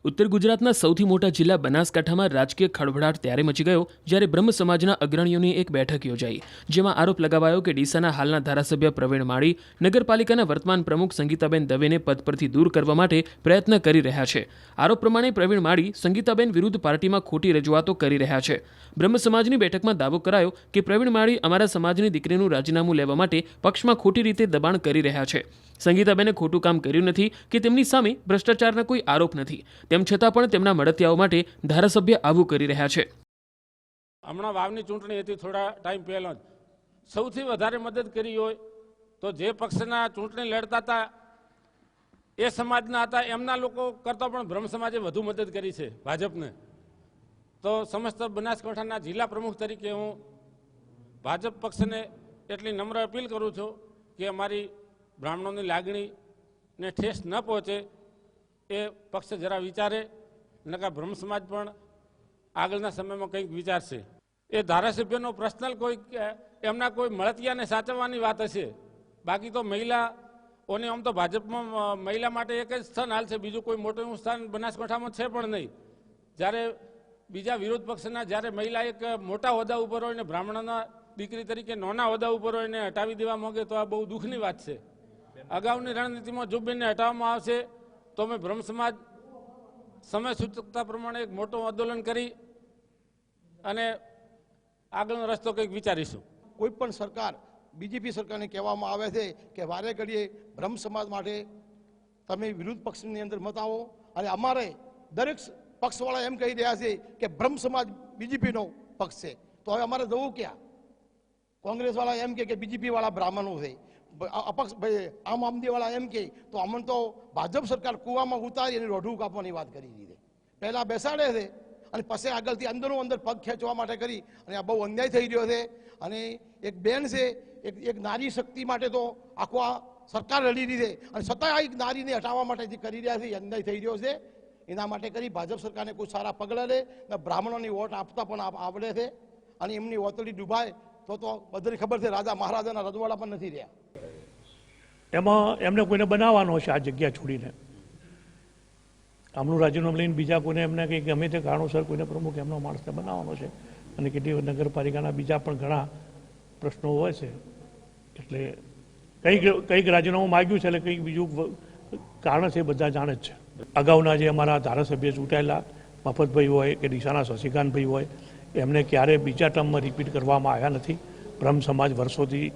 ઉત્તર ગુજરાતના સૌથી મોટા જિલ્લા બનાસકાંઠામાં રાજકીય ખળભળાટ ત્યારે મચી ગયો જ્યારે બ્રહ્મ સમાજના અગ્રણીઓની એક બેઠક યોજાઈ, જેમાં આરોપ લગાવાયો કે ડીસાના હાલના ધારાસભ્ય પ્રવીણ માળી નગરપાલિકાના વર્તમાન પ્રમુખ સંગીતાબેન દવેને પદ પરથી દૂર કરવા માટે પ્રયત્ન કરી રહ્યા છે. આરોપ પ્રમાણે પ્રવીણ માળી સંગીતાબેન વિરુદ્ધ પાર્ટીમાં ખોટી રજૂઆતો કરી રહ્યા છે. બ્રહ્મ સમાજની બેઠકમાં દાવો કરાયો કે પ્રવીણ માળી અમારા સમાજની દીકરીનું રાજીનામું લેવા માટે પક્ષમાં ખોટી રીતે દબાણ કરી રહ્યા છે. સંગીતાબેને ખોટું કામ કર્યું નથી કે તેમની સામે ભ્રષ્ટાચારના કોઈ આરોપ નથી, તેમ છતાં પણ તેમના મળતિયાઓ માટે ધારાસભ્ય આવું કરી રહ્યા છે. હમણાં વાવની ચૂંટણી હતી, થોડા ટાઈમ પહેલાં જ સૌથી વધારે મદદ કરી હોય તો જે પક્ષના ચૂંટણી લડતા હતા એ સમાજના હતા એમના લોકો કરતાં પણ બ્રહ્મ સમાજે વધુ મદદ કરી છે ભાજપને. તો સમસ્ત બનાસકાંઠાના જિલ્લા પ્રમુખ તરીકે હું ભાજપ પક્ષને એટલી નમ્ર અપીલ કરું છું કે અમારી બ્રાહ્મણોની લાગણીને ઠેસ ન પહોંચે એ પક્ષ જરા વિચારે, નકા બ્રહ્મ સમાજ પણ આગળના સમયમાં કંઈક વિચારશે. એ ધારાસભ્યનો પર્સનલ કોઈ એમના કોઈ મળતિયાને સાચવવાની વાત હશે, બાકી તો મહિલાઓને આમ તો ભાજપમાં મહિલા માટે એક જ સ્થાન હાલ છે, બીજું કોઈ મોટું સ્થાન બનાસકાંઠામાં છે પણ નહીં. જ્યારે બીજા વિરોધ પક્ષના જ્યારે મહિલા એક મોટા હોદ્દા ઉપર હોય ને બ્રાહ્મણના દીકરી તરીકે નાના હોદ્દા ઉપર હોય ને હટાવી દેવા માંગે તો આ બહુ દુઃખની વાત છે. અગાઉની રણનીતિમાં જો બેનને હટાવવામાં આવશે તો અમે બ્રહ્મ સમાજ સમય સૂચકતા પ્રમાણે એક મોટું આંદોલન કરી અને આગળનો રસ્તો કંઈક વિચારીશું. કોઈ પણ સરકાર, બીજેપી સરકારને કહેવામાં આવે છે કે વારે ઘડીએ બ્રહ્મ સમાજ માટે તમે વિરોધ પક્ષની અંદર મત આવો, અને અમારે દરેક પક્ષવાળા એમ કહી રહ્યા છે કે બ્રહ્મ સમાજ બીજેપીનો પક્ષ છે. તો હવે અમારે જવું ક્યાં? કોંગ્રેસવાળા એમ કે બીજેપીવાળા બ્રાહ્મણો છે, અપક્ષ ભાઈ આમ આદમીવાળા એમ કે તો અમને તો ભાજપ સરકાર કૂવામાં ઉતારી અને રોઢું કાપવાની વાત કરી દીધી. પહેલાં બેસાડે છે અને પછી આગળથી અંદરો અંદર પગ ખેંચવા માટે કરી, અને આ બહુ અન્યાય થઈ રહ્યો છે. અને એક બેન છે, એક નારી શક્તિ માટે તો આખો આ સરકાર લડી રહી છે, અને છતાં આ એક નારીને હટાવવા માટે જે કરી રહ્યા છે એ અન્યાય થઈ રહ્યો છે. એના માટે કરી ભાજપ સરકારને કોઈ સારા પગલાં લે, બ્રાહ્મણોની વોટ આપતા પણ આવડે છે, અને એમની ઓતડી ડૂબાય તો બધાને ખબર છે રાજા મહારાજાના રજવાડા પણ નથી રહ્યા. એમાં એમને કોઈને બનાવવાનો છે આ જગ્યા છોડીને, આમનું રાજીનામું લઈને બીજા કોઈને એમને કંઈ ગમે તે કારણોસર કોઈને પ્રમુખ એમનો માણસને બનાવવાનો છે. અને કેટલી નગરપાલિકાના બીજા પણ ઘણા પ્રશ્નો હોય છે, એટલે કંઈક રાજીનામું માગ્યું છે, એટલે કંઈક બીજું કારણ છે, બધા જાણે જ છે. અગાઉના જે અમારા ધારાસભ્ય ચૂંટાયેલા મફતભાઈ હોય કે ડીસાના શશિકાંતભાઈ હોય, એમને ક્યારે બીજા ટર્મમાં રિપીટ કરવામાં આવ્યા નથી. બ્રહ્મ સમાજ વર્ષોથી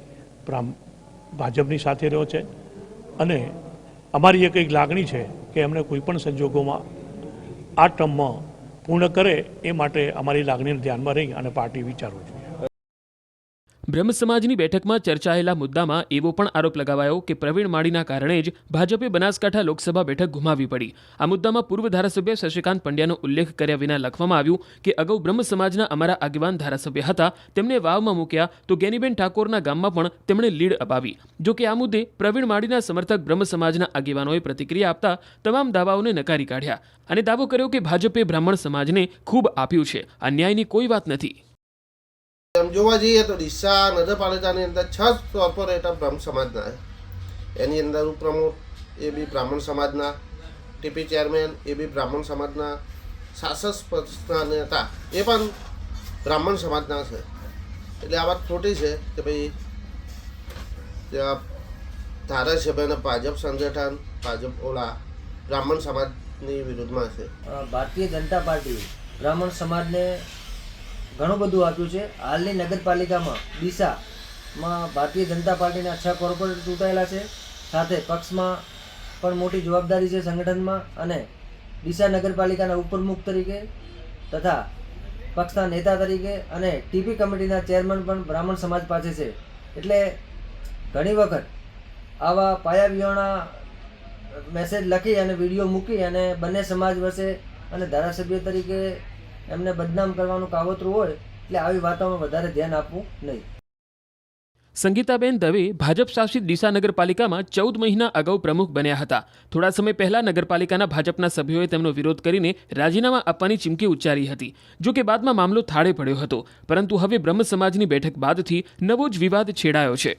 ભાજપની સાથે રહ્યો છે, અને અમારી એ કંઈક લાગણી છે કે એમને કોઈપણ સંજોગોમાં આ ટર્મમાં પૂર્ણ કરે એ માટે અમારી લાગણીને ધ્યાનમાં રહી અને પાર્ટી વિચારવું જોઈએ. બ્રહ્મ સમાજની બેઠકમાં ચર્ચાયેલા મુદ્દામાં એવો પણ આરોપ લગાવાયો કે પ્રવીણ માળીના કારણે જ ભાજપે બનાસકાંઠા લોકસભા બેઠક ગુમાવવી પડી. આ મુદ્દામાં પૂર્વ ધારાસભ્ય શશિકાંત પંડ્યાનો ઉલ્લેખ કર્યા વિના લખવામાં આવ્યું કે અગાઉ બ્રહ્મ સમાજના અમારા આગેવાન ધારાસભ્ય હતા, તેમને વાવમાં મૂક્યા તો ગેનીબેન ઠાકોરના ગામમાં પણ તેમણે લીડ અપાવી. જો કે આ મુદ્દે પ્રવીણ માળીના સમર્થક બ્રહ્મ સમાજના આગેવાનોએ પ્રતિક્રિયા આપતા તમામ દાવાઓને નકારી કાઢ્યા અને દાવો કર્યો કે ભાજપે બ્રાહ્મણ સમાજને ખૂબ આપ્યું છે, અન્યાયની કોઈ વાત નથી. એમ જોવા જઈએ તો ડીસા નગરપાલિકાની અંદર 6 કોર્પોરેટર બ્રહ્મ સમાજના, એની અંદર ઉપપ્રમુખ એ બી બ્રાહ્મણ સમાજના, ટીપી ચેરમેન એ બી બ્રાહ્મણ સમાજના, શાસક પક્ષના નેતા એ પણ બ્રાહ્મણ સમાજના છે. એટલે આ વાત ખોટી છે કે ભાઈ ધારાસભ્યને ભાજપ સંગઠન બ્રાહ્મણ સમાજની વિરુદ્ધમાં છે. ભારતીય જનતા પાર્ટી બ્રાહ્મણ સમાજને ઘણું બધું આપ્યું છે. હાલની નગરપાલિકામાં ડીસામાં ભારતીય જનતા પાર્ટીના 6 કોર્પોરેટર ચૂંટાયેલા છે, સાથે પક્ષમાં પણ મોટી જવાબદારી છે સંગઠનમાં, અને ડીસા નગરપાલિકાના ઉપપ્રમુખ તરીકે તથા પક્ષના નેતા તરીકે અને ટીપી કમિટીના ચેરમેન પણ બ્રાહ્મણ સમાજ પાસે છે. એટલે ઘણી વખત આવા પાયાવિહોણા મેસેજ લખી અને વિડીયો મૂકી અને બંને સમાજ વચ્ચે અને ધારાસભ્ય તરીકે એમને બદનામ કરવાનું કાવતરું હોય, એટલે આવી વાતોમાં વધારે ધ્યાન આપવું નહીં. સંગીતાબેન દવે ભાજપ શાસિત ડીસા નગરપાલિકામાં 14 મહિના અગાઉ પ્રમુખ બન્યા હતા. થોડા સમય પહેલા નગરપાલિકાના ભાજપના સભ્યોએ તેમનો વિરોધ કરીને રાજીનામા આપવાની ચીમકી ઉચ્ચારી હતી. જો કે બાદમાં મામલો થાળે પડ્યો હતો, પરંતુ હવે બ્રહ્મ સમાજની બેઠક બાદથી નવો જ વિવાદ છેડાયો છે.